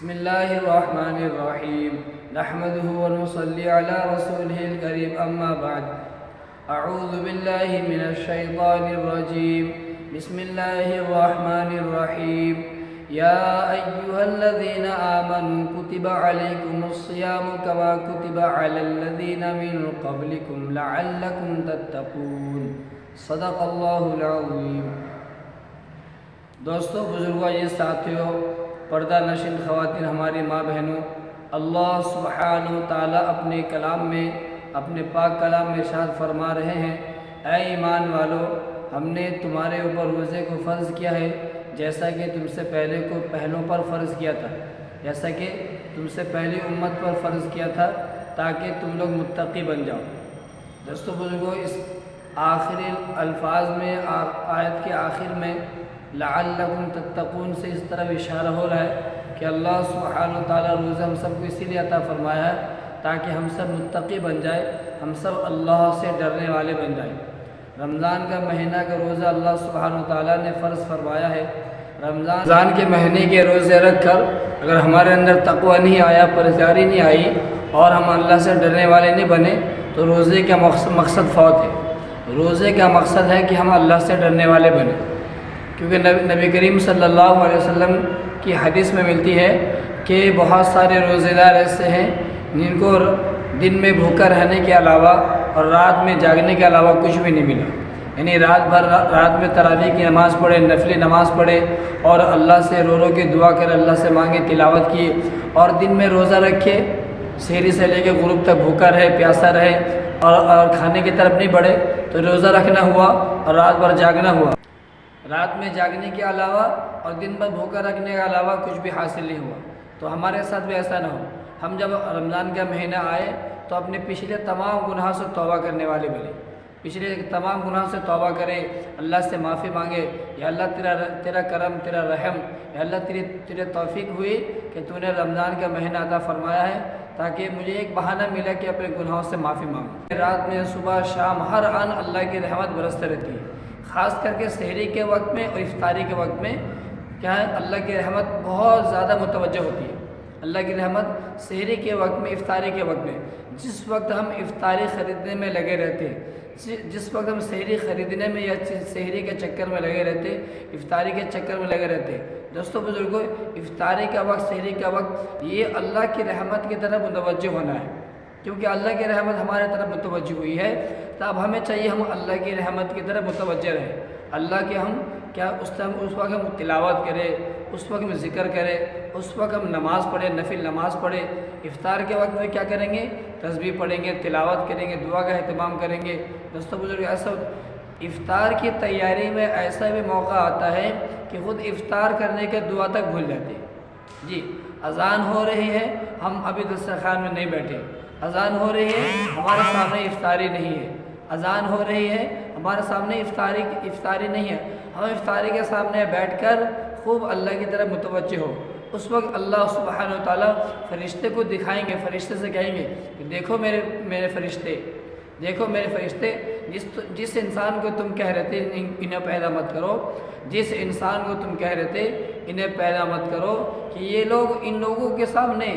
بسم الله الرحمن الرحيم نحمده ونصلي على رسوله الكريم أما بعد أعوذ بالله من الشيطان الرجيم بسم الله الرحمن الرحيم يا أيها الذين آمنوا كتب عليكم الصيام كما كتب على الذين من قبلكم لعلكم تتقون صدق الله العظيم۔ دوستو، بزرگوں، یہ ساتھیوں، پردہ نشین خواتین، ہماری ماں بہنوں، اللہ سبحانہ تعالیٰ اپنے کلام میں، اپنے پاک کلام میں ارشاد فرما رہے ہیں، اے ایمان والو، ہم نے تمہارے اوپر روزے کو فرض کیا ہے جیسا کہ تم سے پہلوں پر فرض کیا تھا، جیسا کہ تم سے پہلی امت پر فرض کیا تھا، تاکہ تم لوگ متقی بن جاؤ۔ دوستو بزرگوں، اس آخری الفاظ میں، آیت کے آخر میں لعلکم تتقون سے اس طرح اشارہ ہو رہا ہے کہ اللہ سبحانہ وتعالیٰ روزہ ہم سب کو اسی لیے عطا فرمایا ہے تاکہ ہم سب متقی بن جائے، ہم سب اللہ سے ڈرنے والے بن جائیں۔ رمضان کا مہینہ کا روزہ اللہ سبحانہ وتعالیٰ نے فرض فرمایا ہے۔ رمضان کے مہینے کے روزے رکھ کر اگر ہمارے اندر تقوی نہیں آیا، پرہیزگاری نہیں آئی اور ہم اللہ سے ڈرنے والے نہیں بنے تو روزے کا مقصد فوت ہے۔ روزے کا مقصد ہے کہ ہم اللہ سے ڈرنے والے بنیں، کیونکہ نبی کریم صلی اللہ علیہ وسلم کی حدیث میں ملتی ہے کہ بہت سارے روزے دار ایسے ہیں جن کو دن میں بھوکا رہنے کے علاوہ اور رات میں جاگنے کے علاوہ کچھ بھی نہیں ملا، یعنی رات میں تراویح کی نماز پڑھے، نفلی نماز پڑھے اور اللہ سے رو کے دعا کر اللہ سے مانگے، تلاوت کیے، اور دن میں روزہ رکھے، سحری سے لے کے غروب تک بھوکا رہے، پیاسا رہے اور کھانے کی طرف نہیں بڑھے، تو روزہ رکھنا ہوا اور رات بھر جاگنا ہوا۔ رات میں جاگنے کے علاوہ اور دن بھر بھوکا رکھنے کے علاوہ کچھ بھی حاصل نہیں ہوا، تو ہمارے ساتھ بھی ایسا نہ ہو۔ ہم جب رمضان کا مہینہ آئے تو اپنے پچھلے تمام گناہوں سے توبہ کرنے والے بنے، پچھلے تمام گناہوں سے توبہ کرے، اللہ سے معافی مانگے، یا اللہ تیرا کرم، تیرا رحم، یا اللہ تیرے توفیق ہوئی کہ تو نے رمضان کا مہینہ عطا فرمایا ہے تاکہ مجھے ایک بہانہ ملا کہ اپنے گناہوں سے معافی مانگوں۔ رات میں، صبح، شام، ہر آن اللہ کی رحمت برستے رہتی ہے، خاص کر کے سحری کے وقت میں اور افطاری کے وقت میں کیا ہے، اللہ کی رحمت بہت زیادہ متوجہ ہوتی ہے۔ اللہ کی رحمت سحری کے وقت میں، افطاری کے وقت میں، جس وقت ہم افطاری خریدنے میں لگے رہتے ہیں، جس وقت ہم سحری خریدنے میں یا سحری کے چکر میں لگے رہتے، افطاری کے چکر میں لگے رہتے، دوستو بزرگوں، افطاری کا وقت، سحری کا وقت، یہ اللہ کی رحمت کی طرف متوجہ ہونا ہے، کیونکہ اللہ کی رحمت ہمارے طرف متوجہ ہوئی ہے، تو اب ہمیں چاہیے ہم اللہ کی رحمت کی طرف متوجہ رہیں، اللہ کے ہم کیا اس وقت ہم تلاوت کریں، اس وقت ہم ذکر کریں، اس وقت ہم نماز پڑھیں، نفل نماز پڑھیں۔ افطار کے وقت میں کیا کریں گے؟ تسبیح پڑھیں گے، تلاوت کریں گے، دعا کا اہتمام کریں گے۔ دوستو بزرگ، ایسا افطار کی تیاری میں ایسا بھی موقع آتا ہے کہ خود افطار کرنے کے دعا تک بھول جاتے ہیں۔ جی، اذان ہو رہی ہے، ہم ابھی دسترخوان میں نہیں بیٹھے، اذان ہو رہی ہے، ہمارے سامنے افطاری نہیں ہے، اذان ہو رہی ہے، ہمارے سامنے افطاری نہیں ہے، ہم افطاری کے سامنے بیٹھ کر خوب اللہ کی طرف متوجہ ہو۔ اس وقت اللہ سبحانہ وتعالیٰ فرشتے کو دکھائیں گے، فرشتے سے کہیں گے کہ دیکھو میرے فرشتے، دیکھو میرے فرشتے، جس انسان کو تم کہہ رہے تھے انہیں پیدا مت کرو، جس انسان کو تم کہہ رہے تھے انہیں پیدا مت کرو، کہ یہ لوگ، ان لوگوں کے سامنے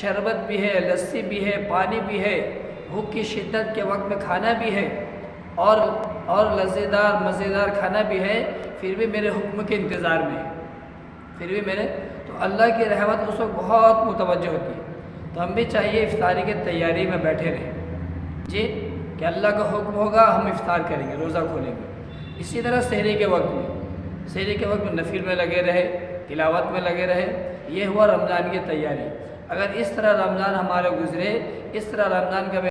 شربت بھی ہے، لسی بھی ہے، پانی بھی ہے، بھوک کی شدت کے وقت میں کھانا بھی ہے اور لذیذدار مزیدار کھانا بھی ہے، پھر بھی میرے حکم کے انتظار میں ہے، پھر بھی تو اللہ کی رحمت اس وقت بہت متوجہ ہوتی ہے۔ تو ہم بھی چاہیے افطاری کی تیاری میں بیٹھے رہیں، جی، کہ اللہ کا حکم ہوگا ہم افطار کریں گے، روزہ کھولیں گے۔ اسی طرح سحری کے وقت میں نفل میں لگے رہے، تلاوت میں لگے رہے، یہ ہوا رمضان کی تیاری۔ اگر اس طرح رمضان ہمارے گزرے، اس طرح رمضان کا